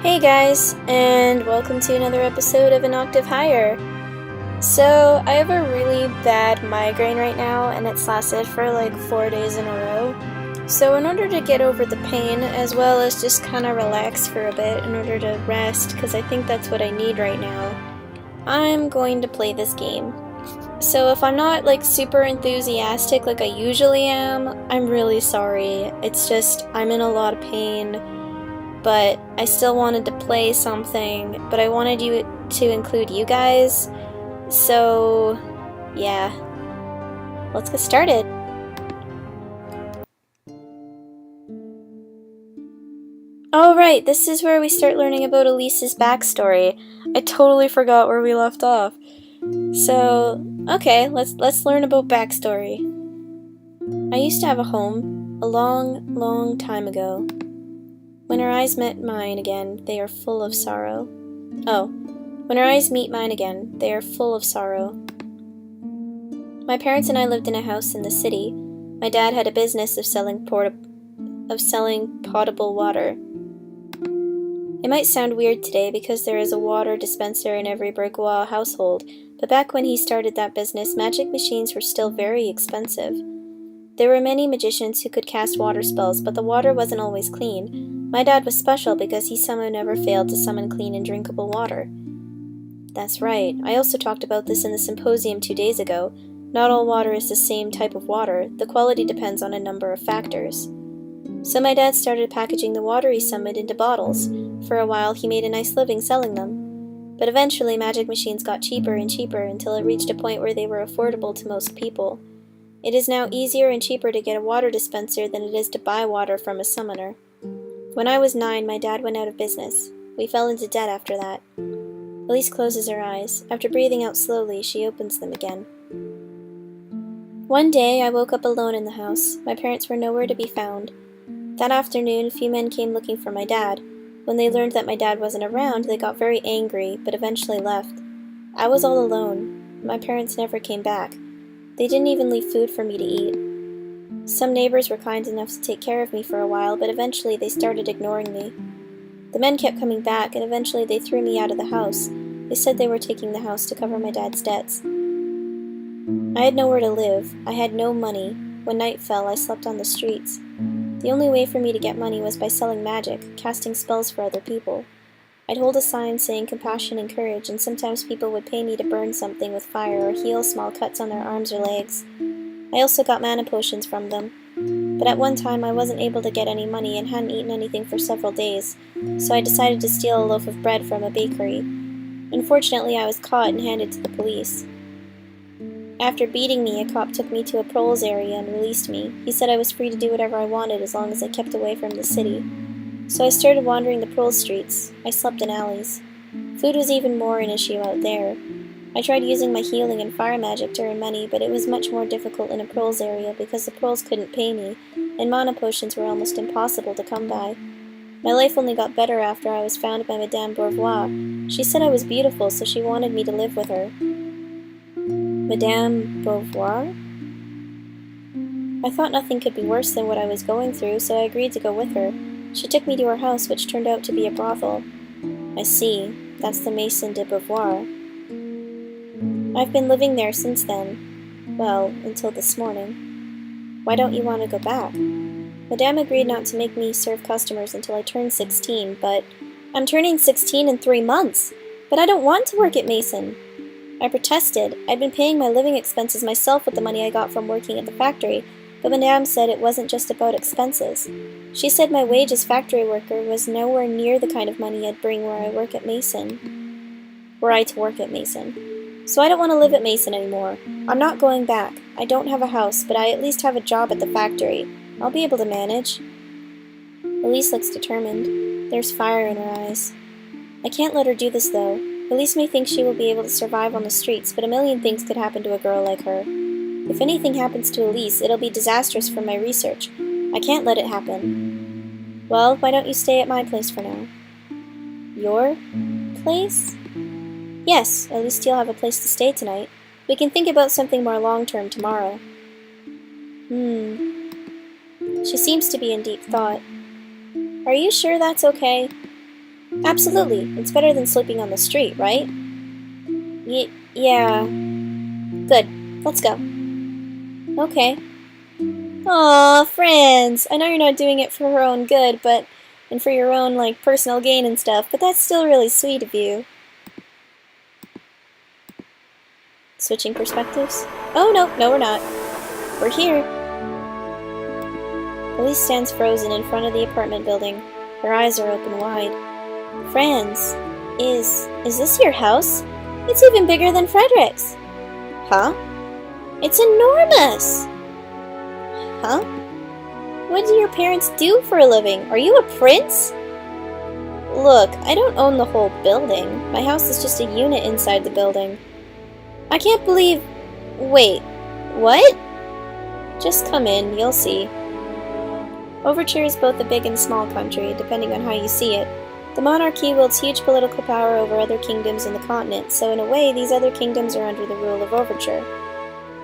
Hey guys, and welcome to another episode of An Octave Higher. So, I have a really bad migraine right now, and it's lasted for like 4 days in a row. So in order to get over the pain, as well as just kind of relax for a bit in order to rest, because I think that's what I need right now, I'm going to play this game. So if I'm not like super enthusiastic like I usually am, I'm really sorry. It's just, I'm in a lot of pain. But I still wanted to play something, but I wanted you to include you guys, so yeah, let's get started. Alright, this is where we start learning about Elise's backstory. I totally forgot where we left off. So, okay, let's learn about backstory. I used to have a home, a long time ago. When her eyes met mine again, they are full of sorrow. Oh, when her eyes meet mine again, they are full of sorrow. My parents and I lived in a house in the city. My dad had a business of selling potable water. It might sound weird today because there is a water dispenser in every bourgeois household, but back when he started that business, magic machines were still very expensive. There were many magicians who could cast water spells, but the water wasn't always clean. My dad was special because he somehow never failed to summon clean and drinkable water. That's right, I also talked about this in the symposium 2 days ago. Not all water is the same type of water. The quality depends on a number of factors. So my dad started packaging the water he summoned into bottles. For a while, he made a nice living selling them. But eventually, magic machines got cheaper and cheaper until it reached a point where they were affordable to most people. It is now easier and cheaper to get a water dispenser than it is to buy water from a summoner. When I was 9, my dad went out of business. We fell into debt after that. Elise closes her eyes. After breathing out slowly, she opens them again. One day, I woke up alone in the house. My parents were nowhere to be found. That afternoon, a few men came looking for my dad. When they learned that my dad wasn't around, they got very angry, but eventually left. I was all alone. My parents never came back. They didn't even leave food for me to eat. Some neighbors were kind enough to take care of me for a while, but eventually they started ignoring me. The men kept coming back, and eventually they threw me out of the house. They said they were taking the house to cover my dad's debts. I had nowhere to live. I had no money. When night fell, I slept on the streets. The only way for me to get money was by selling magic, casting spells for other people. I'd hold a sign saying compassion and courage, and sometimes people would pay me to burn something with fire or heal small cuts on their arms or legs. I also got mana potions from them. But at one time I wasn't able to get any money and hadn't eaten anything for several days, so I decided to steal a loaf of bread from a bakery. Unfortunately, I was caught and handed to the police. After beating me, a cop took me to a proles area and released me. He said I was free to do whatever I wanted as long as I kept away from the city. So I started wandering the proles streets. I slept in alleys. Food was even more an issue out there. I tried using my healing and fire magic to earn money, but it was much more difficult in a proles area because the proles couldn't pay me, and mana potions were almost impossible to come by. My life only got better after I was found by Madame Bourgeois. She said I was beautiful, so she wanted me to live with her. Madame Bourgeois? I thought nothing could be worse than what I was going through, so I agreed to go with her. She took me to her house, which turned out to be a brothel. I see. That's the Maison de Beauvoir. I've been living there since then. Well, until this morning. Why don't you want to go back? Madame agreed not to make me serve customers until I turned 16, but I'm turning 16 in 3 months. But I don't want to work at Maison. I protested. I'd been paying my living expenses myself with the money I got from working at the factory, but Madame said it wasn't just about expenses. She said my wage as factory worker was nowhere near the kind of money I'd bring were I to work at Maison. So I don't want to live at Maison anymore. I'm not going back. I don't have a house, but I at least have a job at the factory. I'll be able to manage. Elise looks determined. There's fire in her eyes. I can't let her do this, though. Elise may think she will be able to survive on the streets, but a million things could happen to a girl like her. If anything happens to Elise, it'll be disastrous for my research. I can't let it happen. Well, why don't you stay at my place for now? Your place? Yes, at least you'll have a place to stay tonight. We can think about something more long-term tomorrow. She seems to be in deep thought. Are you sure that's okay? Absolutely. It's better than sleeping on the street, right? Yeah. Good. Let's go. Okay. Aw, friends! I know you're not doing it for her own good, and for your own, like, personal gain and stuff, but that's still really sweet of you. Switching perspectives? Oh, no, we're not. We're here. Elise stands frozen in front of the apartment building. Her eyes are open wide. Franz, is this your house? It's even bigger than Frederick's. Huh? It's enormous! Huh? What do your parents do for a living? Are you a prince? Look, I don't own the whole building. My house is just a unit inside the building. I can't believe... Wait, what? Just come in, you'll see. Overture is both a big and small country, depending on how you see it. The monarchy wields huge political power over other kingdoms in the continent, so in a way, these other kingdoms are under the rule of Overture.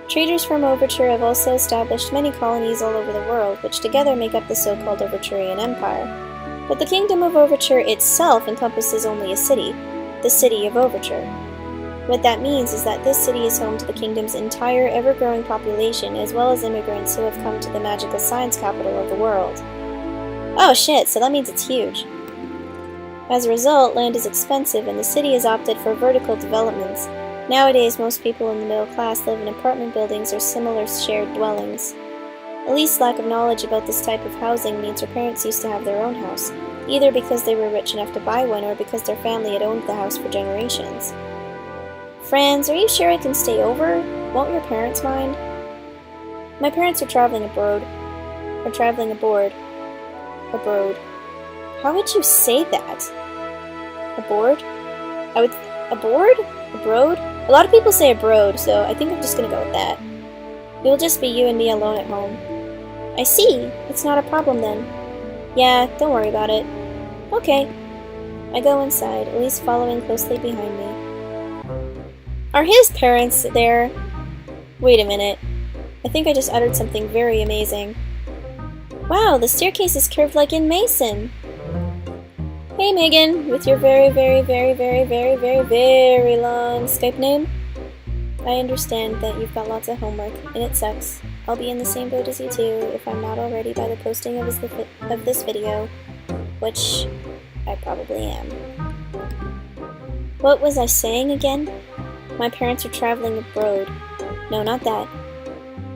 Traders from Overture have also established many colonies all over the world, which together make up the so-called Overturian Empire. But the Kingdom of Overture itself encompasses only a city, the City of Overture. What that means is that this city is home to the kingdom's entire ever-growing population, as well as immigrants who have come to the magical science capital of the world. Oh shit, so that means it's huge. As a result, land is expensive, and the city has opted for vertical developments. Nowadays, most people in the middle class live in apartment buildings or similar shared dwellings. Elise's lack of knowledge about this type of housing means her parents used to have their own house, either because they were rich enough to buy one or because their family had owned the house for generations. Franz, are you sure I can stay over? Won't your parents mind? My parents are traveling abroad. Abroad. How would you say that? Aboard? Aboard? Abroad? A lot of people say abroad, so I think I'm just gonna go with that. It will just be you and me alone at home. I see. It's not a problem then. Yeah, don't worry about it. Okay. I go inside, Elise following closely behind me. Are his parents there? Wait a minute. I think I just uttered something very amazing. Wow, the staircase is curved like in Mason. Hey Megan, with your very long Skype name. I understand that you've got lots of homework, and it sucks. I'll be in the same boat as you too, if I'm not already by the posting of this video, which I probably am. What was I saying again? My parents are traveling abroad. No, not that.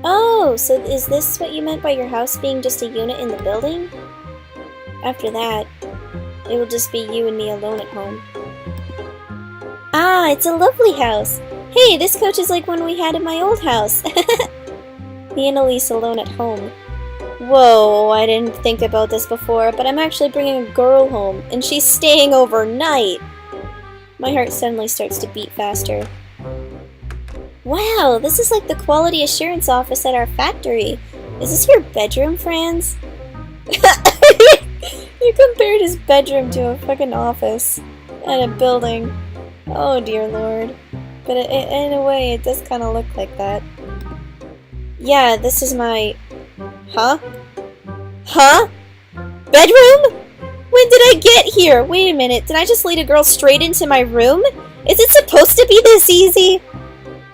Oh, so is this what you meant by your house being just a unit in the building? After that, it will just be you and me alone at home. Ah, it's a lovely house! Hey, this couch is like one we had in my old house! Me and Elise alone at home. Whoa, I didn't think about this before, but I'm actually bringing a girl home, and she's staying overnight! My heart suddenly starts to beat faster. Wow, this is like the quality assurance office at our factory. Is this your bedroom, Franz? You compared his bedroom to a fucking office and a building. Oh dear lord. But in a way, it does kind of look like that. Yeah, this is my... Huh? Huh? Bedroom? When did I get here? Wait a minute, did I just lead a girl straight into my room? Is it supposed to be this easy?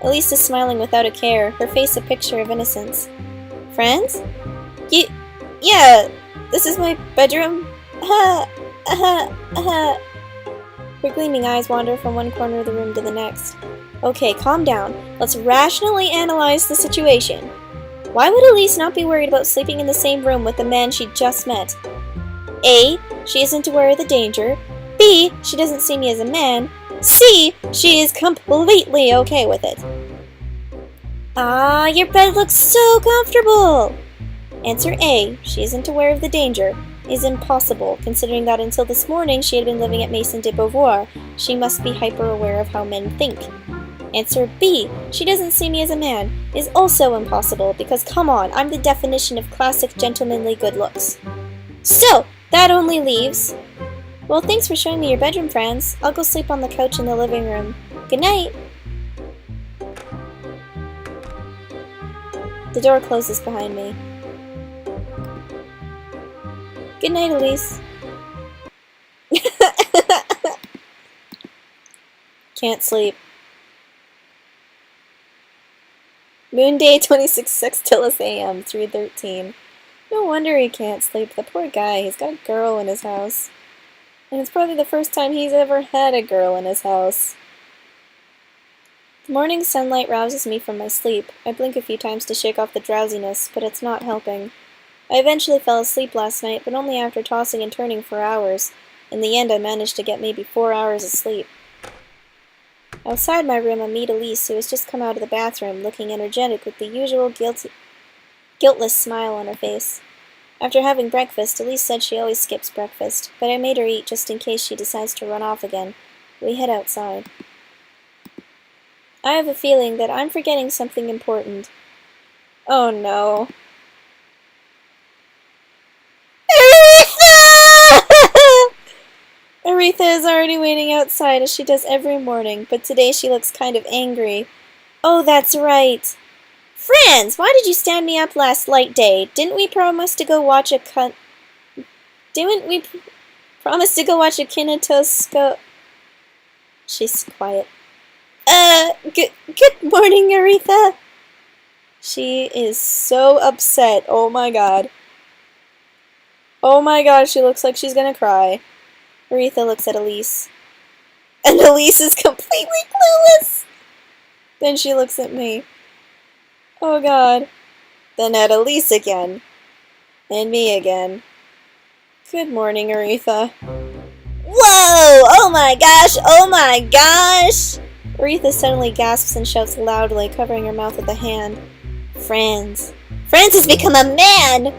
Elise is smiling without a care, her face a picture of innocence. Franz? Yeah, this is my bedroom. Her gleaming eyes wander from one corner of the room to the next. Okay, calm down. Let's rationally analyze the situation. Why would Elise not be worried about sleeping in the same room with the man she just met? A. She isn't aware of the danger. B. She doesn't see me as a man. C. She is completely okay with it. Ah, your bed looks so comfortable! Answer A. She isn't aware of the danger. Is impossible, considering that until this morning she had been living at Maison de Beauvoir. She must be hyper-aware of how men think. Answer B. She doesn't see me as a man. Is also impossible, because come on, I'm the definition of classic gentlemanly good looks. So, that only leaves... Well, thanks for showing me your bedroom, Franz. I'll go sleep on the couch in the living room. Good night! The door closes behind me. Good night, Elise. Can't sleep. Moon day 26 sextilis AM, 3:13. No wonder he can't sleep. The poor guy. He's got a girl in his house. And it's probably the first time he's ever had a girl in his house. The morning sunlight rouses me from my sleep. I blink a few times to shake off the drowsiness, but it's not helping. I eventually fell asleep last night, but only after tossing and turning for hours. In the end, I managed to get maybe 4 hours of sleep. Outside my room, I meet Elise, who has just come out of the bathroom, looking energetic with the usual guiltless smile on her face. After having breakfast, Elise said she always skips breakfast, but I made her eat just in case she decides to run off again. We head outside. I have a feeling that I'm forgetting something important. Oh no. Aretha is already waiting outside as she does every morning, but today she looks kind of angry. Oh, that's right. Friends, why did you stand me up last light day? Didn't we promise to go watch a kinetoscope? She's quiet. Good morning, Aretha. She is so upset. Oh my god. Oh my god, she looks like she's gonna cry. Aretha looks at Elise. And Elise is completely clueless. Then she looks at me. Oh god. Then at Elise again. And me again. Good morning, Aretha. Whoa! Oh my gosh! Oh my gosh! Aretha suddenly gasps and shouts loudly, covering her mouth with a hand. Franz. Franz has become a man!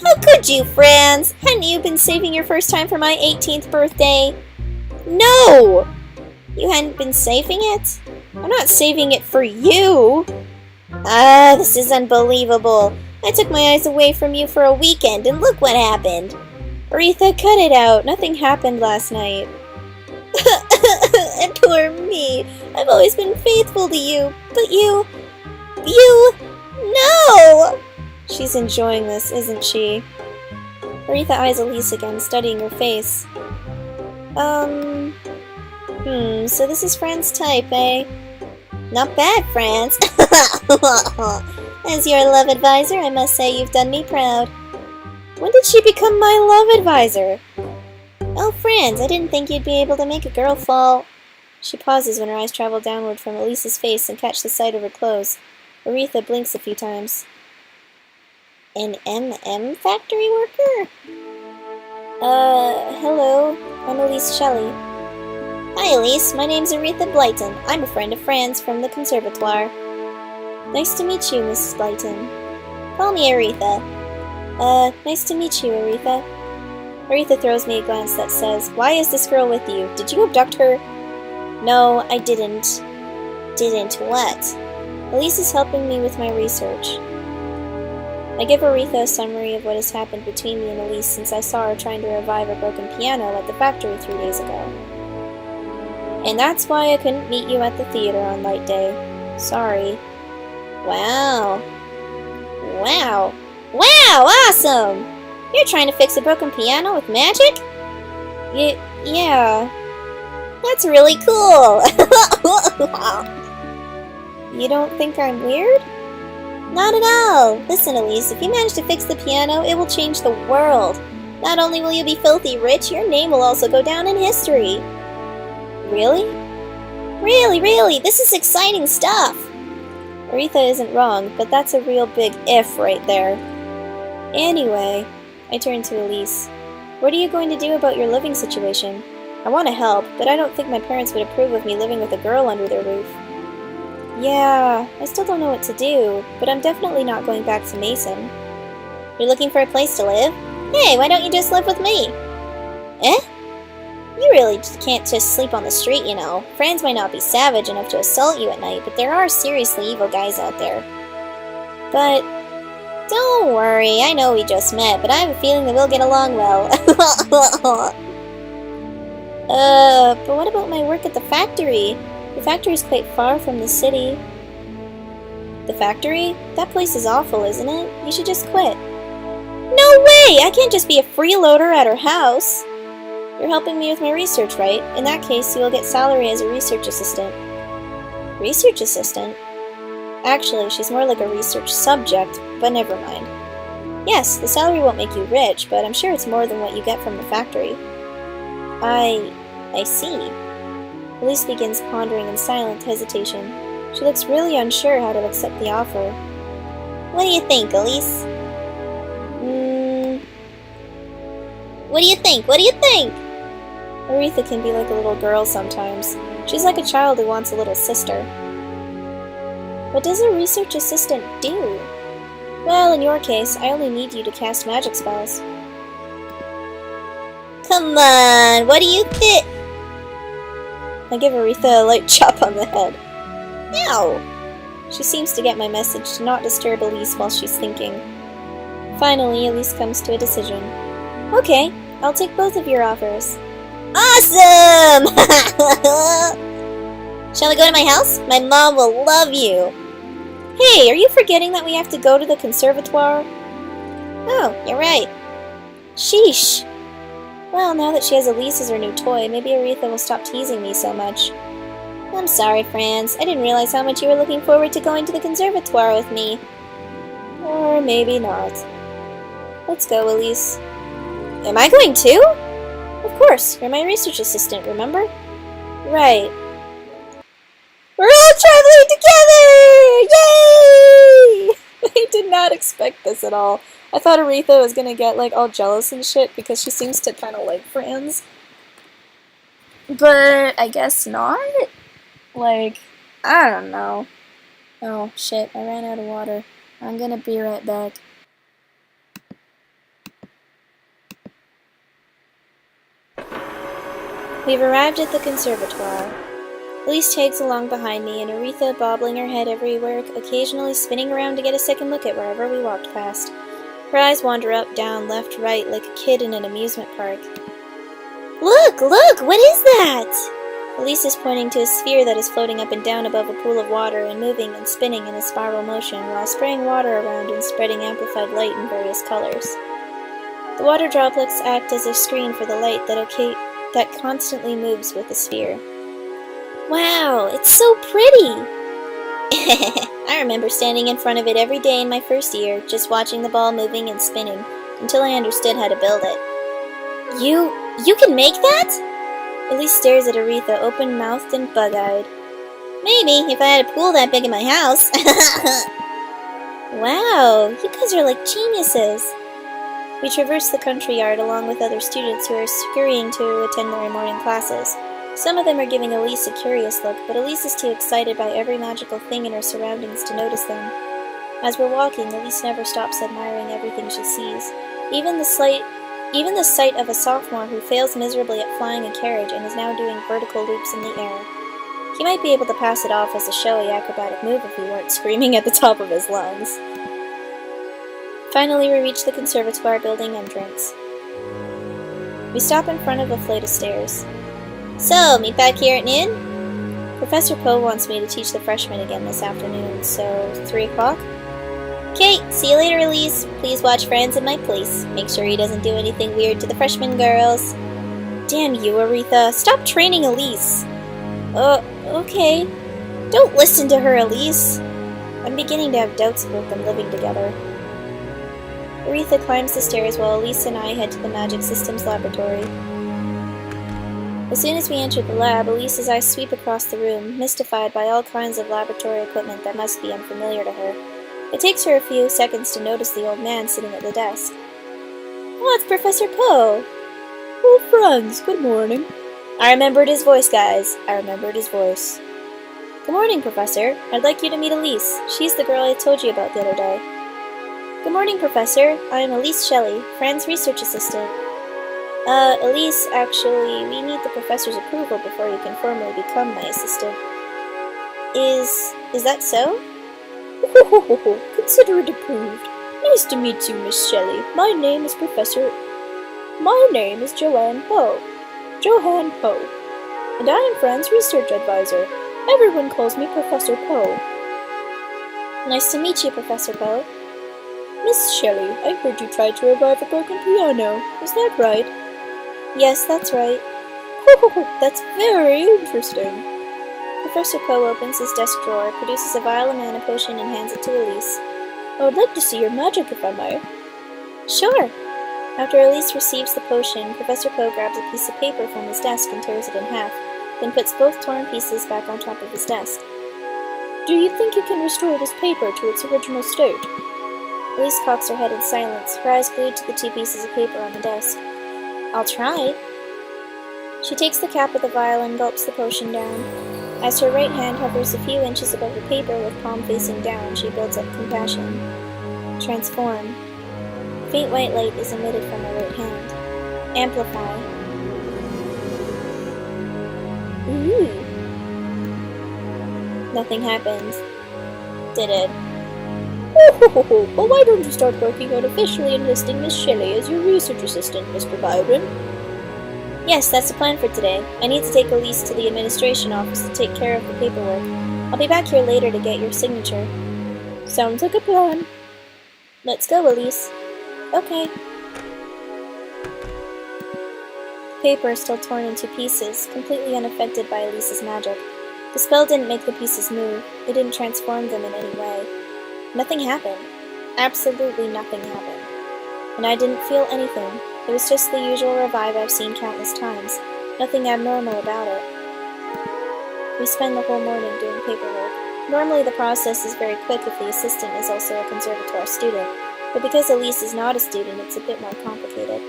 How could you, Franz? Hadn't you been saving your first time for my 18th birthday? No! You hadn't been saving it? I'm not saving it for you! Ah, this is unbelievable. I took my eyes away from you for a weekend, and look what happened. Aretha, cut it out. Nothing happened last night. And poor me. I've always been faithful to you, but you... No! She's enjoying this, isn't she? Aretha eyes Elise again, studying her face. So this is Fran's type, eh? Not bad, Franz. As your love advisor, I must say you've done me proud. When did she become my love advisor? Oh, Franz, I didn't think you'd be able to make a girl fall. She pauses when her eyes travel downward from Elise's face and catch the sight of her clothes. Aretha blinks a few times. An M&M factory worker? Hello. I'm Elise Shelley. Hi, Elise. My name's Aretha Blyton. I'm a friend of Fran's from the conservatoire. Nice to meet you, Mrs. Blyton. Call me Aretha. Nice to meet you, Aretha. Aretha throws me a glance that says, Why is this girl with you? Did you abduct her? No, I didn't. Didn't what? Elise is helping me with my research. I give Aretha a summary of what has happened between me and Elise since I saw her trying to revive a broken piano at the factory 3 days ago. And that's why I couldn't meet you at the theater on light day. Sorry. Wow. Wow. Wow, awesome! You're trying to fix a broken piano with magic? Yeah. That's really cool! You don't think I'm weird? Not at all! Listen, Elise, if you manage to fix the piano, it will change the world. Not only will you be filthy rich, your name will also go down in history. Really? Really, this is exciting stuff! Aretha isn't wrong, but that's a real big if right there. Anyway, I turn to Elise. What are you going to do about your living situation? I want to help, but I don't think my parents would approve of me living with a girl under their roof. Yeah, I still don't know what to do, but I'm definitely not going back to Mason. You're looking for a place to live? Hey, why don't you just live with me? Eh? You really can't just sleep on the street, you know. Franz might not be savage enough to assault you at night, but there are seriously evil guys out there. But don't worry, I know we just met, but I have a feeling that we'll get along well. But what about my work at the factory? The factory's quite far from the city. The factory? That place is awful, isn't it? You should just quit. No way! I can't just be a freeloader at her house. You're helping me with my research, right? In that case, you will get salary as a research assistant. Research assistant? Actually, she's more like a research subject, but never mind. Yes, the salary won't make you rich, but I'm sure it's more than what you get from the factory. I see. Elise begins pondering in silent hesitation. She looks really unsure how to accept the offer. What do you think, Elise? What do you think? What do you think? Aretha can be like a little girl sometimes. She's like a child who wants a little sister. What does a research assistant do? Well, in your case, I only need you to cast magic spells. Come on, what do you think? I give Aretha a light chop on the head. Ow! She seems to get my message to not disturb Elise while she's thinking. Finally, Elise comes to a decision. Okay, I'll take both of your offers. Awesome! Shall we go to my house? My mom will love you. Hey, are you forgetting that we have to go to the conservatoire? Oh, you're right. Sheesh. Well, now that she has Elise as her new toy, maybe Aretha will stop teasing me so much. I'm sorry, Franz. I didn't realize how much you were looking forward to going to the conservatoire with me. Or maybe not. Let's go, Elise. Am I going too? Of course, you're my research assistant, remember? Right. We're all traveling together! Yay! I did not expect this at all. I thought Aretha was gonna get like all jealous and shit because she seems to kind of like Franz. But I guess not? Like, I don't know. Oh shit, I ran out of water. I'm gonna be right back. We've arrived at the conservatoire. Elise tags along behind me, and Aretha bobbling her head everywhere, occasionally spinning around to get a second look at wherever we walked past. Her eyes wander up, down, left, right, like a kid in an amusement park. Look! Look! What is that? Elise is pointing to a sphere that is floating up and down above a pool of water and moving and spinning in a spiral motion while spraying water around and spreading amplified light in various colors. The water droplets act as a screen for the light that constantly moves with the sphere. Wow, it's so pretty! I remember standing in front of it every day in my first year, just watching the ball moving and spinning, until I understood how to build it. You can make that? Elise stares at Aretha, open-mouthed and bug-eyed. Maybe, if I had a pool that big in my house. Wow, you guys are like geniuses. We traverse the country yard along with other students who are scurrying to attend their morning classes. Some of them are giving Elise a curious look, but Elise is too excited by every magical thing in her surroundings to notice them. As we're walking, Elise never stops admiring everything she sees. Even the sight of a sophomore who fails miserably at flying a carriage and is now doing vertical loops in the air. He might be able to pass it off as a showy acrobatic move if he weren't screaming at the top of his lungs. Finally, we reach the conservatoire building entrance. We stop in front of a flight of stairs. So, meet back here at noon? Professor Poe wants me to teach the freshmen again this afternoon, so 3 o'clock? Okay, see you later, Elise. Please watch Franz in my place. Make sure he doesn't do anything weird to the freshman girls. Damn you, Aretha. Stop training Elise. Okay. Don't listen to her, Elise. I'm beginning to have doubts about them living together. Aretha climbs the stairs while Elise and I head to the Magic Systems laboratory. As soon as we enter the lab, Elise's eyes sweep across the room, mystified by all kinds of laboratory equipment that must be unfamiliar to her. It takes her a few seconds to notice the old man sitting at the desk. Oh, it's Professor Poe! Oh, Franz, good morning. I remembered his voice, guys. I remembered his voice. Good morning, Professor. I'd like you to meet Elise. She's the girl I told you about the other day. Good morning, Professor. I am Elise Shelley, Fran's research assistant. Elise, actually, we need the professor's approval before you can formally become my assistant. Is that so? Consider it approved. Nice to meet you, Miss Shelley. My name is Joanne Poe. Johann Poe. And I am Fran's research advisor. Everyone calls me Professor Poe. Nice to meet you, Professor Poe. Miss Shelley, I heard you tried to revive a broken piano. Is that right? Yes, that's right. That's very interesting. Professor Poe opens his desk drawer, produces a vial of mana potion, and hands it to Elise. I would like to see your magic, if I may. Sure. After Elise receives the potion, Professor Poe grabs a piece of paper from his desk and tears it in half, then puts both torn pieces back on top of his desk. Do you think you can restore this paper to its original state? Elise cocks her head in silence, her eyes glued to the two pieces of paper on the desk. I'll try. She takes the cap of the vial and gulps the potion down. As her right hand hovers a few inches above the paper with palm facing down, she builds up compassion. Transform. Faint white light is emitted from her right hand. Amplify. Ooh. Nothing happens. Did it? Well, why don't you start working on officially enlisting Miss Shelley as your research assistant, Mr. Byron? Yes, that's the plan for today. I need to take Elise to the administration office to take care of the paperwork. I'll be back here later to get your signature. Sounds like a plan. Let's go, Elise. Okay. The paper is still torn into pieces, completely unaffected by Elise's magic. The spell didn't make the pieces move. It didn't transform them in any way. Nothing happened. Absolutely nothing happened. And I didn't feel anything. It was just the usual revive I've seen countless times. Nothing abnormal about it. We spend the whole morning doing paperwork. Normally the process is very quick if the assistant is also a conservatoire student, but because Elise is not a student, it's a bit more complicated.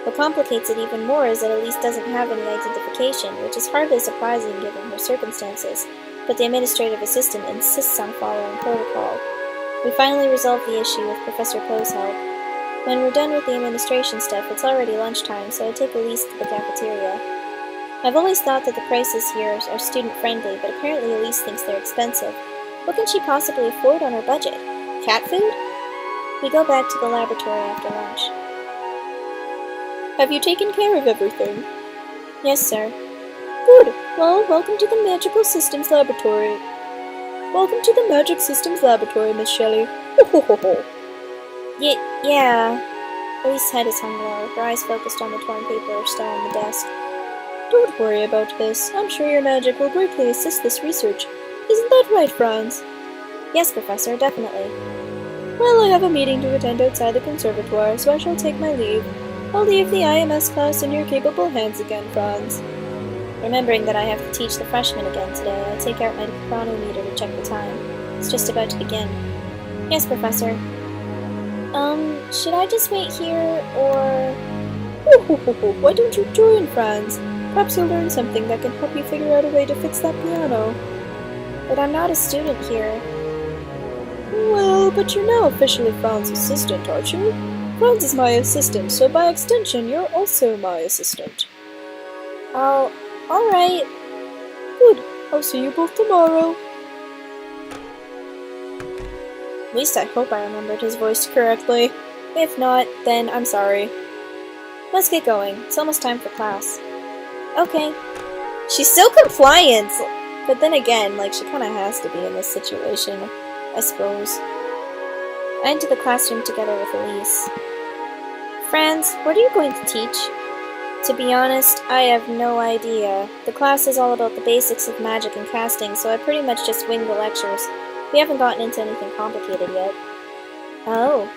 What complicates it even more is that Elise doesn't have any identification, which is hardly surprising given her circumstances, but the administrative assistant insists on following protocol. We finally resolve the issue with Professor Poe's help. When we're done with the administration stuff, it's already lunchtime, so I take Elise to the cafeteria. I've always thought that the prices here are student-friendly, but apparently Elise thinks they're expensive. What can she possibly afford on her budget? Cat food? We go back to the laboratory after lunch. Have you taken care of everything? Yes, sir. Good. Well, welcome to the Magical Systems Laboratory. Welcome to the Magic Systems Laboratory, Miss Shelley. Ho ho ho ho. Yeah. Elise's head is hung low, her eyes focused on the torn paper still on the desk. Don't worry about this. I'm sure your magic will greatly assist this research. Isn't that right, Franz? Yes, Professor, definitely. Well, I have a meeting to attend outside the conservatoire, so I shall take my leave. I'll leave the IMS class in your capable hands again, Franz. Remembering that I have to teach the freshmen again today, I take out my chronometer to check the time. It's just about to begin. Yes, Professor. Should I just wait here, or... Why don't you join, Franz? Perhaps you'll learn something that can help you figure out a way to fix that piano. But I'm not a student here. Well, but you're now officially Franz's assistant, aren't you? Franz is my assistant, so by extension, you're also my assistant. Oh, alright. Good. I'll see you both tomorrow. At least I hope I remembered his voice correctly. If not, then I'm sorry. Let's get going. It's almost time for class. Okay. She's so compliant! But then again, she kinda has to be in this situation, I suppose. I enter the classroom together with Elise. Franz, what are you going to teach? To be honest, I have no idea. The class is all about the basics of magic and casting, so I pretty much just wing the lectures. We haven't gotten into anything complicated yet. Oh.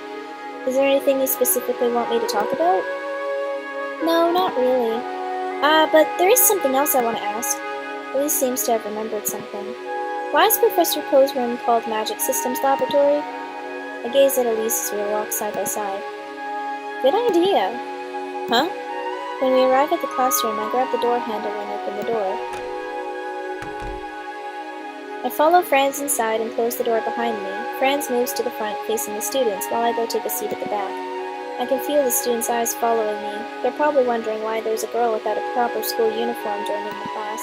Is there anything you specifically want me to talk about? No, not really. But there is something else I want to ask. Elise seems to have remembered something. Why is Professor Poe's room called Magic Systems Laboratory? I gaze at Elise as we walk side by side. Good idea. Huh? When we arrive at the classroom, I grab the door handle and open the door. I follow Franz inside and close the door behind me. Franz moves to the front, facing the students, while I go take a seat at the back. I can feel the students' eyes following me. They're probably wondering why there's a girl without a proper school uniform joining the class.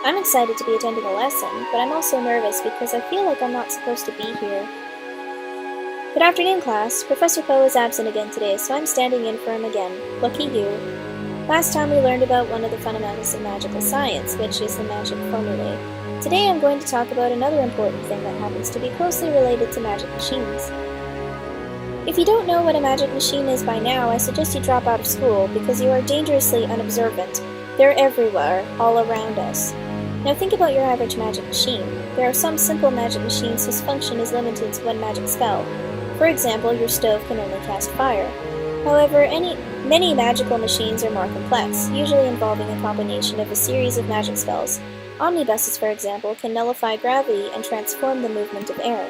I'm excited to be attending a lesson, but I'm also nervous because I feel like I'm not supposed to be here. Good afternoon, class. Professor Poe is absent again today, so I'm standing in for him again. Lucky you. Last time we learned about one of the fundamentals of magical science, which is the magic formulae. Today I'm going to talk about another important thing that happens to be closely related to magic machines. If you don't know what a magic machine is by now, I suggest you drop out of school, because you are dangerously unobservant. They're everywhere, all around us. Now think about your average magic machine. There are some simple magic machines whose function is limited to one magic spell. For example, your stove can only cast fire. However, many magical machines are more complex, usually involving a combination of a series of magic spells. Omnibuses, for example, can nullify gravity and transform the movement of air.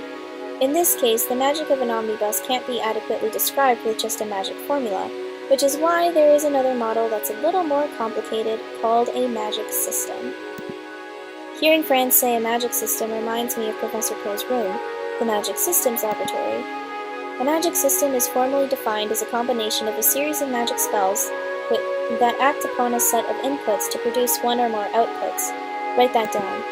In this case, the magic of an omnibus can't be adequately described with just a magic formula, which is why there is another model that's a little more complicated, called a magic system. Hearing Franz say a magic system reminds me of Professor Poe's room, the Magic Systems Laboratory. A magic system is formally defined as a combination of a series of magic spells that act upon a set of inputs to produce one or more outputs. Write that down.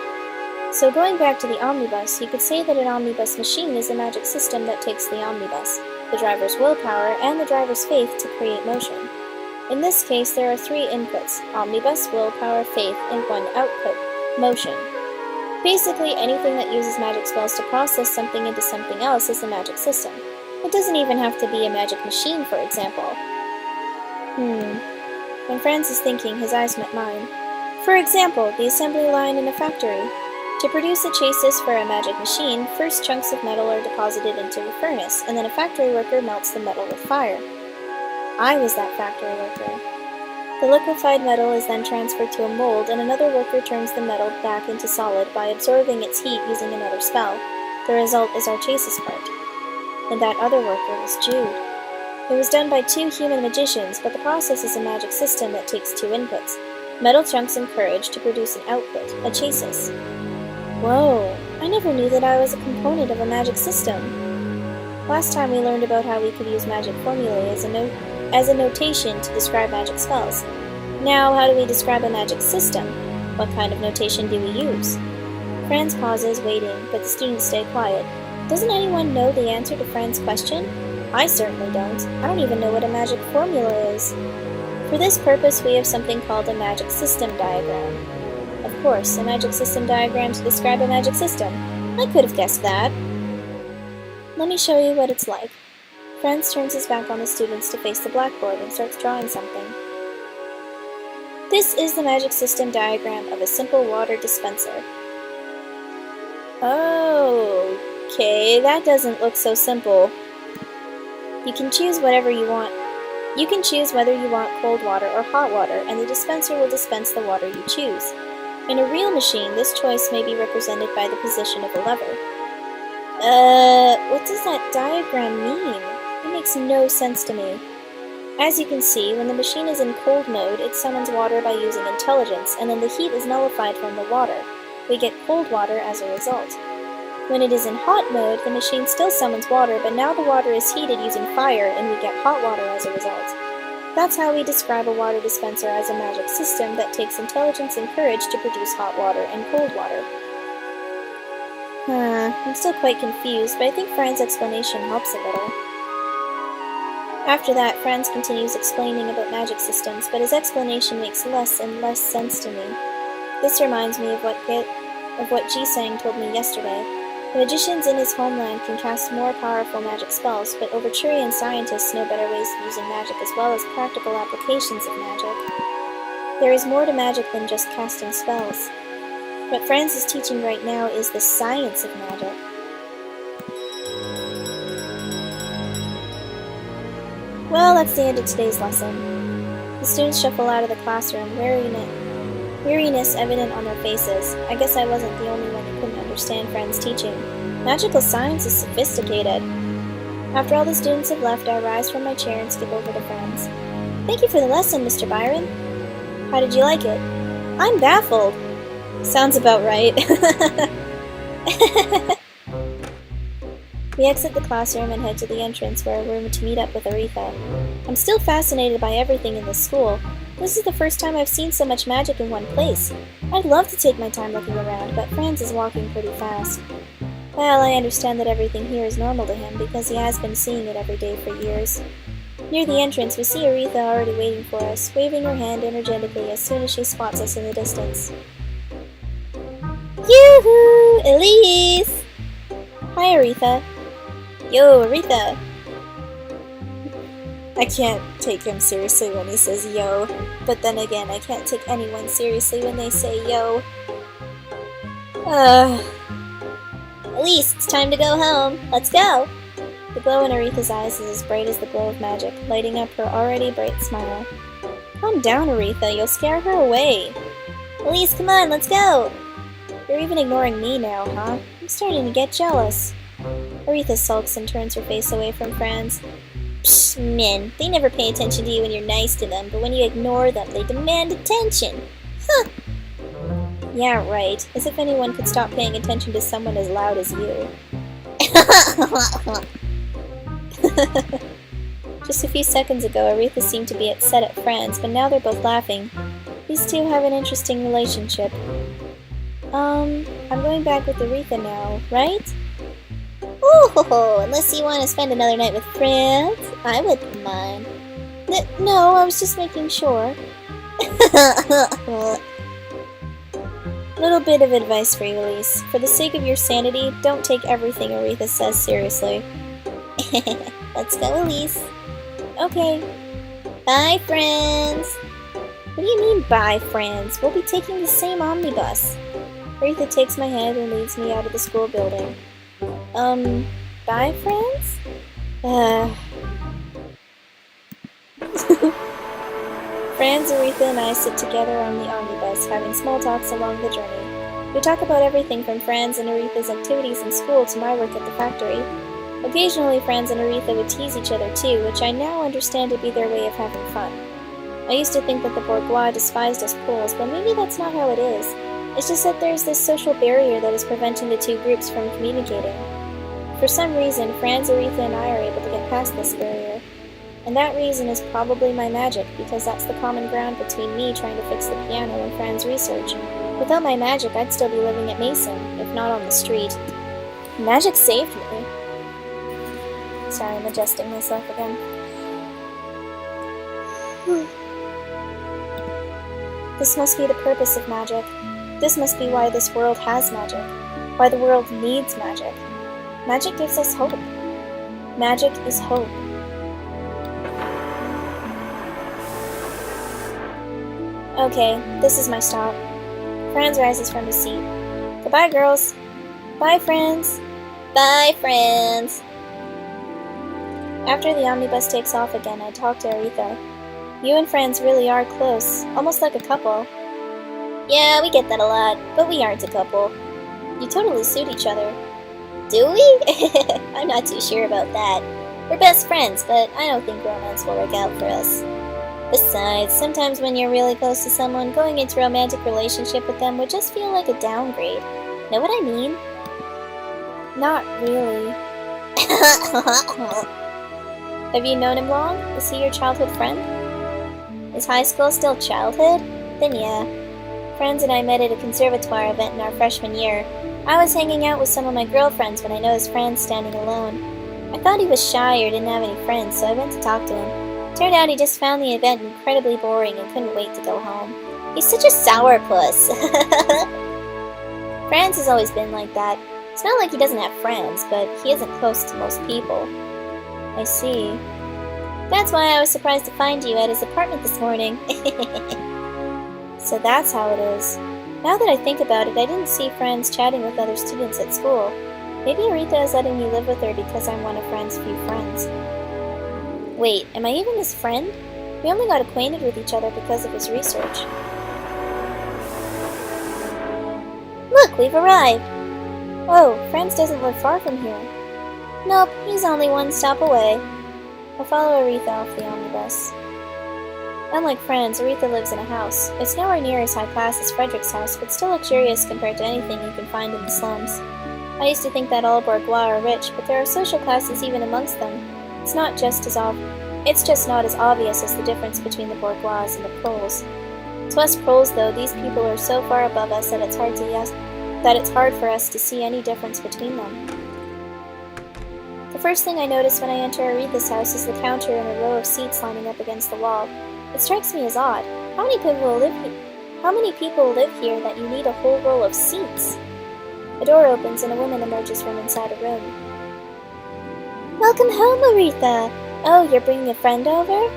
So going back to the omnibus, you could say that an omnibus machine is a magic system that takes the omnibus, the driver's willpower, and the driver's faith to create motion. In this case, there are three inputs: omnibus, willpower, faith, and one output: motion. Basically, anything that uses magic spells to process something into something else is a magic system. It doesn't even have to be a magic machine, for example. When Franz is thinking, his eyes met mine. For example, the assembly line in a factory. To produce a chassis for a magic machine, first chunks of metal are deposited into a furnace, and then a factory worker melts the metal with fire. I was that factory worker. The liquefied metal is then transferred to a mold, and another worker turns the metal back into solid by absorbing its heat using another spell. The result is our chassis part. And that other worker was Jude. It was done by two human magicians, but the process is a magic system that takes two inputs: metal chunks and courage to produce an output, a chassis. Whoa, I never knew that I was a component of a magic system. Last time we learned about how we could use magic formulae as a notation to describe magic spells. Now, how do we describe a magic system? What kind of notation do we use? Franz pauses, waiting, but the students stay quiet. Doesn't anyone know the answer to Fran's question? I certainly don't. I don't even know what a magic formula is. For this purpose, we have something called a magic system diagram. Of course, a magic system diagram to describe a magic system. I could have guessed that. Let me show you what it's like. Franz turns his back on the students to face the blackboard and starts drawing something. This is the magic system diagram of a simple water dispenser. Okay, that doesn't look so simple. You can choose whatever you want. You can choose whether you want cold water or hot water, and the dispenser will dispense the water you choose. In a real machine, this choice may be represented by the position of a lever. What does that diagram mean? It makes no sense to me. As you can see, when the machine is in cold mode, it summons water by using intelligence, and then the heat is nullified from the water. We get cold water as a result. When it is in hot mode, the machine still summons water, but now the water is heated using fire, and we get hot water as a result. That's how we describe a water dispenser as a magic system that takes intelligence and courage to produce hot water and cold water. I'm still quite confused, but I think Fran's explanation helps a little. After that, Franz continues explaining about magic systems, but his explanation makes less and less sense to me. This reminds me of what Ji-sang told me yesterday. The magicians in his homeland can cast more powerful magic spells, but Overturian scientists know better ways of using magic as well as practical applications of magic. There is more to magic than just casting spells. What Franz is teaching right now is the science of magic. Well, that's the end of today's lesson. The students shuffle out of the classroom, weariness evident on their faces. I guess I wasn't the only one who couldn't understand Fran's teaching. Magical science is sophisticated. After all the students have left, I rise from my chair and skip over to Franz. Thank you for the lesson, Mr. Byron. How did you like it? I'm baffled. Sounds about right. We exit the classroom and head to the entrance where we're to meet up with Aretha. I'm still fascinated by everything in this school. This is the first time I've seen so much magic in one place. I'd love to take my time looking around, but Franz is walking pretty fast. Well, I understand that everything here is normal to him because he has been seeing it every day for years. Near the entrance, we see Aretha already waiting for us, waving her hand energetically as soon as she spots us in the distance. Yoo-hoo! Elise! Hi, Aretha. Yo, Aretha! I can't take him seriously when he says yo, but then again, I can't take anyone seriously when they say yo. Elise, it's time to go home. Let's go! The glow in Aretha's eyes is as bright as the glow of magic, lighting up her already bright smile. Calm down, Aretha, you'll scare her away. Elise, come on, let's go! You're even ignoring me now, huh? I'm starting to get jealous. Aretha sulks and turns her face away from Franz. Psh, men, they never pay attention to you when you're nice to them, but when you ignore them, they demand attention. Huh! Yeah, right. As if anyone could stop paying attention to someone as loud as you. Just a few seconds ago, Aretha seemed to be upset at Franz, but now they're both laughing. These two have an interesting relationship. I'm going back with Aretha now, right? Oh, unless you want to spend another night with Franz, I wouldn't mind. No, I was just making sure. Little bit of advice for you, Elise. For the sake of your sanity, don't take everything Aretha says seriously. Let's go, Elise. Okay. Bye, friends. What do you mean, bye, friends? We'll be taking the same omnibus. Aretha takes my hand and leads me out of the school building. Bye, friends? Franz, Aretha, and I sit together on the omnibus, having small talks along the journey. We talk about everything from Franz and Aretha's activities in school to my work at the factory. Occasionally, Franz and Aretha would tease each other too, which I now understand to be their way of having fun. I used to think that the bourgeois despised us Poles, but maybe that's not how it is. It's just that there's this social barrier that is preventing the two groups from communicating. For some reason, Franz, Aretha, and I are able to get past this barrier. And that reason is probably my magic, because that's the common ground between me trying to fix the piano and Franz's research. Without my magic, I'd still be living at Mason, if not on the street. Magic saved me. Sorry, I'm adjusting myself again. This must be the purpose of magic. This must be why this world has magic. Why the world needs magic. Magic gives us hope. Magic is hope. Okay, this is my stop. Franz rises from his seat. Goodbye, girls. Bye, friends. Bye, friends. After the omnibus takes off again, I talk to Aretha. You and Franz really are close, almost like a couple. Yeah, we get that a lot, but we aren't a couple. You totally suit each other. Do we? I'm not too sure about that. We're best friends, but I don't think romance will work out for us. Besides, sometimes when you're really close to someone, going into a romantic relationship with them would just feel like a downgrade. Know what I mean? Not really. Have you known him long? Is he your childhood friend? Is high school still childhood? Then yeah. Franz and I met at a conservatoire event in our freshman year. I was hanging out with some of my girlfriends when I noticed Franz standing alone. I thought he was shy or didn't have any friends, so I went to talk to him. Turned out he just found the event incredibly boring and couldn't wait to go home. He's such a sourpuss. Franz has always been like that. It's not like he doesn't have friends, but he isn't close to most people. I see. That's why I was surprised to find you at his apartment this morning. So that's how it is. Now that I think about it, I didn't see Franz chatting with other students at school. Maybe Aretha is letting me live with her because I'm one of Franz's few friends. Wait, am I even his friend? We only got acquainted with each other because of his research. Look, we've arrived! Oh, Franz doesn't live far from here. Nope, he's only one stop away. I follow Aretha off the omnibus. Unlike Franz, Aretha lives in a house. It's nowhere near as high class as Frederick's house, but still luxurious compared to anything you can find in the slums. I used to think that all bourgeois are rich, but there are social classes even amongst them. It's just not as obvious as the difference between the bourgeois and the proles. To us proles, though, these people are so far above us that it's hard for us to see any difference between them. The first thing I notice when I enter Aretha's house is the counter and a row of seats lining up against the wall. It strikes me as odd. How many people live here that you need a whole row of seats? A door opens and a woman emerges from inside a room. Welcome home, Aretha! Oh, you're bringing a friend over?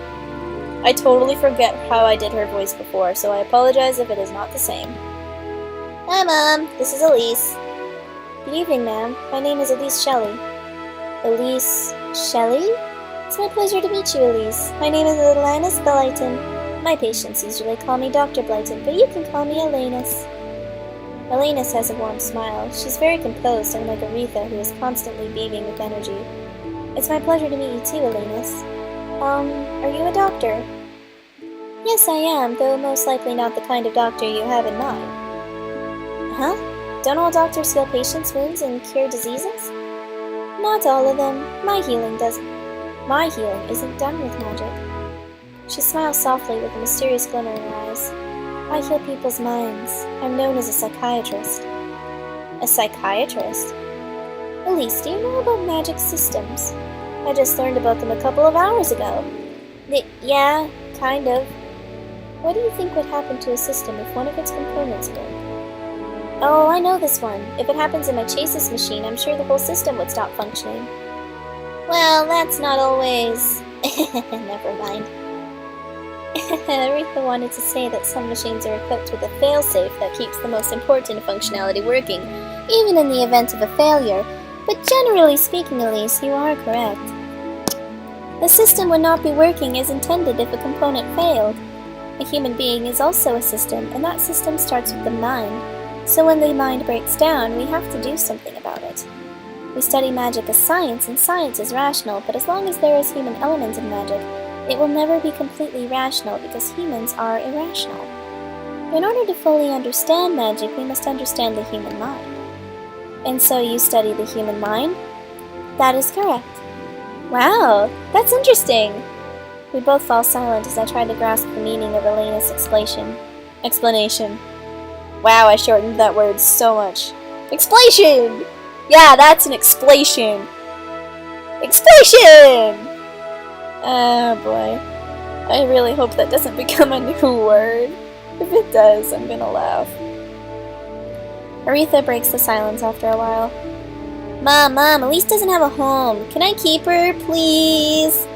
I totally forget how I did her voice before, so I apologize if it is not the same. Hi, Mom. This is Elise. Good evening, ma'am. My name is Elise Shelley. Elise Shelley? It's my pleasure to meet you, Elise. My name is Elanus Blyton. My patients usually call me Dr. Blyton, but you can call me Elanus. Elanus has a warm smile. She's very composed, unlike Aretha, who is constantly beaming with energy. It's my pleasure to meet you too, Elanus. Are you a doctor? Yes, I am, though most likely not the kind of doctor you have in mind. Huh? Don't all doctors heal patients' wounds and cure diseases? Not all of them. My healing isn't done with magic. She smiles softly with a mysterious glimmer in her eyes. I heal people's minds. I'm known as a psychiatrist. A psychiatrist? Elise, do you know about magic systems? I just learned about them a couple of hours ago. Yeah, kind of. What do you think would happen to a system if one of its components broke? Oh, I know this one. If it happens in my Chasis machine, I'm sure the whole system would stop functioning. Well, that's not always... Never mind. Aretha wanted to say that some machines are equipped with a failsafe that keeps the most important functionality working, even in the event of a failure. But generally speaking, Elise, you are correct. The system would not be working as intended if a component failed. A human being is also a system, and that system starts with the mind. So when the mind breaks down, we have to do something about it. We study magic as science, and science is rational, but as long as there is human element in magic, it will never be completely rational because humans are irrational. In order to fully understand magic, we must understand the human mind. And so you study the human mind? That is correct. Wow, that's interesting. We both fall silent as I try to grasp the meaning of Elena's explanation. Wow, I shortened that word so much. Explanation! Yeah, that's an explanation. Explanation! Oh boy. I really hope that doesn't become a new word. If it does, I'm gonna laugh. Aretha breaks the silence after a while. Mom, Elise doesn't have a home. Can I keep her, please?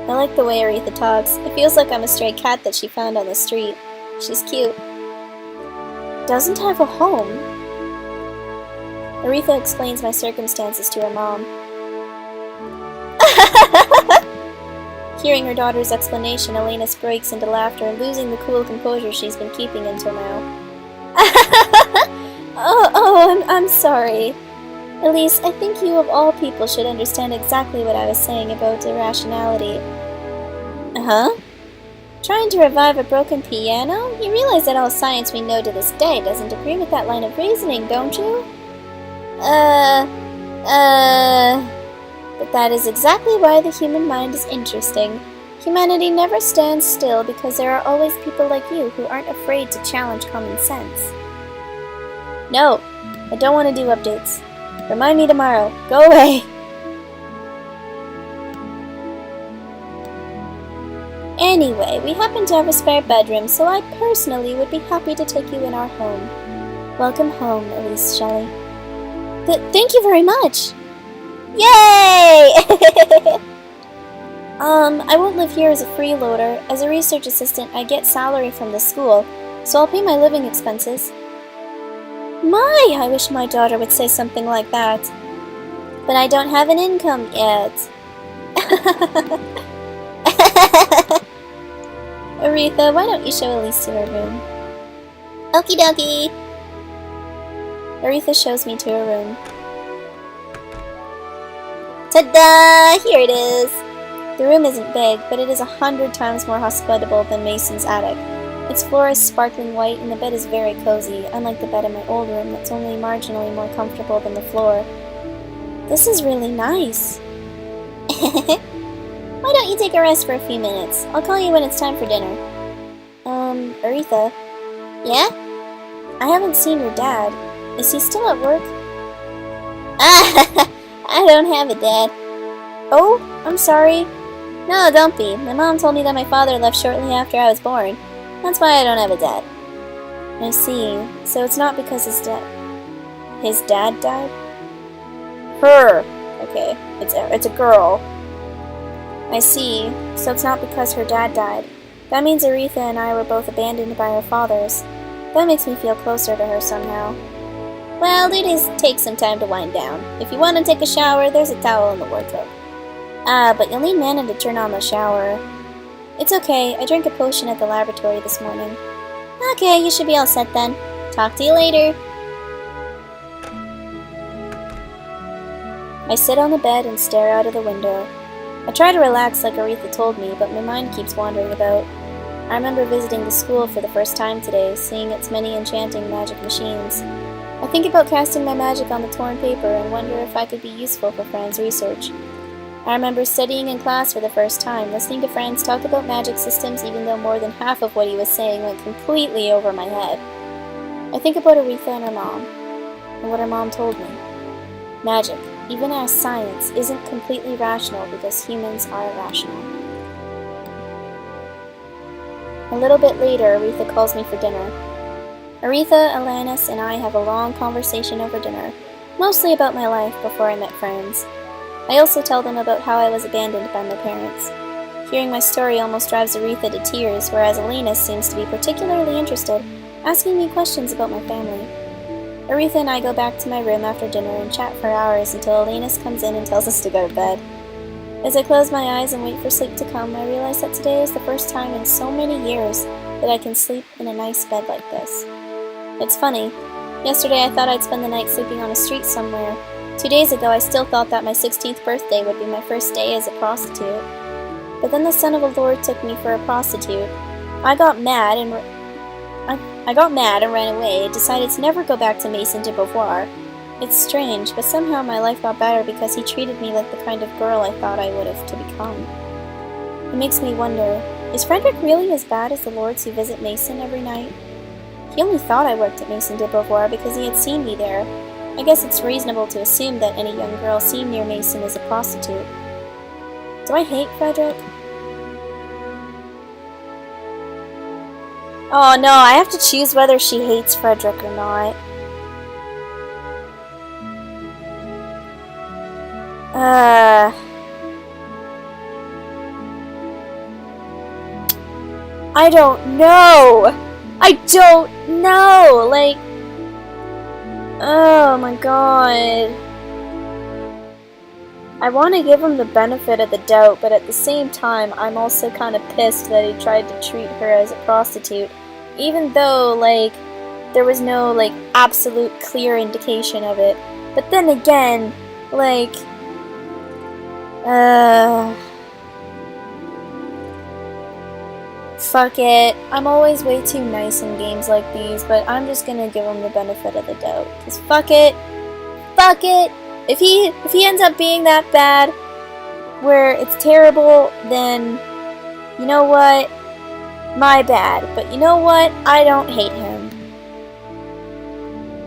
I like the way Aretha talks. It feels like I'm a stray cat that she found on the street. She's cute. Doesn't have a home? Aretha explains my circumstances to her mom. Hearing her daughter's explanation, Elanus breaks into laughter and losing the cool composure she's been keeping until now. I'm sorry. Elise, I think you of all people should understand exactly what I was saying about irrationality. Uh-huh? Trying to revive a broken piano? You realize that all science we know to this day doesn't agree with that line of reasoning, don't you? But that is exactly why the human mind is interesting. Humanity never stands still because there are always people like you who aren't afraid to challenge common sense. No, I don't want to do updates. Remind me tomorrow. Go away! Anyway, we happen to have a spare bedroom, so I personally would be happy to take you in our home. Welcome home, Elise Shelley. Thank you very much! Yay! I won't live here as a freeloader. As a research assistant, I get salary from the school, so I'll pay my living expenses. My, I wish my daughter would say something like that. But I don't have an income yet. Aretha, why don't you show Elise to her room? Okie dokie! Aretha shows me to her room. Ta-da! Here it is! The room isn't big, but it is 100 times more hospitable than Mason's attic. Its floor is sparkling white and the bed is very cozy, unlike the bed in my old room that's only marginally more comfortable than the floor. This is really nice. Why don't you take a rest for a few minutes? I'll call you when it's time for dinner. Aretha? Yeah? I haven't seen your dad. Is he still at work? I don't have a dad. Oh, I'm sorry. No, don't be. My mom told me that my father left shortly after I was born. That's why I don't have a dad. I see. So it's not because his dad died? Her. Okay, it's a girl. I see. So it's not because her dad died. That means Aretha and I were both abandoned by our fathers. That makes me feel closer to her somehow. Well, it is take some time to wind down. If you want to take a shower, there's a towel in the wardrobe. But you'll need mana to turn on the shower. It's okay, I drank a potion at the laboratory this morning. Okay, you should be all set then. Talk to you later. I sit on the bed and stare out of the window. I try to relax like Aretha told me, but my mind keeps wandering about. I remember visiting the school for the first time today, seeing its many enchanting magic machines. I think about casting my magic on the torn paper and wonder if I could be useful for Fran's research. I remember studying in class for the first time, listening to Franz talk about magic systems even though more than half of what he was saying went completely over my head. I think about Aretha and her mom, and what her mom told me. Magic, even as science, isn't completely rational because humans are irrational. A little bit later, Aretha calls me for dinner. Aretha, Alanis, and I have a long conversation over dinner, mostly about my life before I met Franz. I also tell them about how I was abandoned by my parents. Hearing my story almost drives Aretha to tears, whereas Elise seems to be particularly interested, asking me questions about my family. Aretha and I go back to my room after dinner and chat for hours until Elise comes in and tells us to go to bed. As I close my eyes and wait for sleep to come, I realize that today is the first time in so many years that I can sleep in a nice bed like this. It's funny. Yesterday I thought I'd spend the night sleeping on a street somewhere. 2 days ago I still thought that my 16th birthday would be my first day as a prostitute. But then the son of the Lord took me for a prostitute. I got mad and ran away, decided to never go back to Maison de Beauvoir. It's strange, but somehow my life got better because he treated me like the kind of girl I thought I would have to become. It makes me wonder, is Frederick really as bad as the lords who visit Maison every night? He only thought I worked at Maison de Beauvoir because he had seen me there. I guess it's reasonable to assume that any young girl seen near Maison is a prostitute. Do I hate Frederick? Oh no, I have to choose whether she hates Frederick or not. I don't know! I don't know! Like, oh my god. I want to give him the benefit of the doubt, but at the same time, I'm also kind of pissed that he tried to treat her as a prostitute, even though, like, there was no, like, absolute clear indication of it. But then again, like, fuck it. I'm always way too nice in games like these, but I'm just gonna give him the benefit of the doubt. Cause fuck it. Fuck it. If he ends up being that bad, where it's terrible, then, you know what? My bad. But you know what? I don't hate him.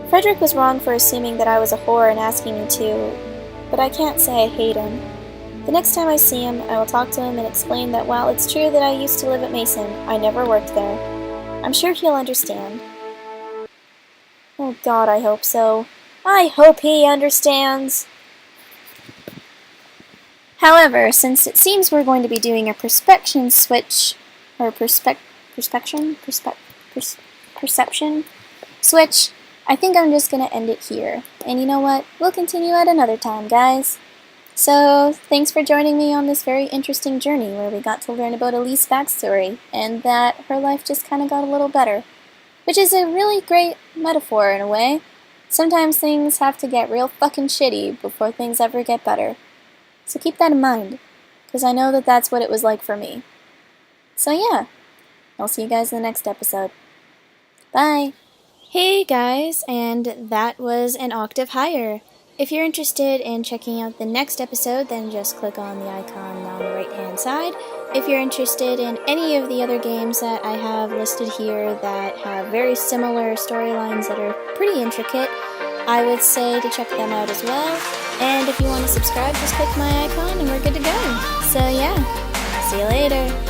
Frederick was wrong for assuming that I was a whore and asking me to, but I can't say I hate him. The next time I see him, I will talk to him and explain that while it's true that I used to live at Maison, I never worked there. I'm sure he'll understand. Oh god, I hope so. I hope he understands! However, since it seems we're going to be doing a perception switch, or perception switch, I think I'm just going to end it here. And you know what? We'll continue at another time, guys. So, thanks for joining me on this very interesting journey where we got to learn about Elise's backstory, and that her life just kind of got a little better. Which is a really great metaphor in a way. Sometimes things have to get real fucking shitty before things ever get better. So keep that in mind, because I know that that's what it was like for me. So yeah, I'll see you guys in the next episode. Bye! Hey guys, and that was an octave higher. If you're interested in checking out the next episode, then just click on the icon on the right hand side. If you're interested in any of the other games that I have listed here that have very similar storylines that are pretty intricate, I would say to check them out as well. And if you want to subscribe, just click my icon and we're good to go. So yeah, see you later.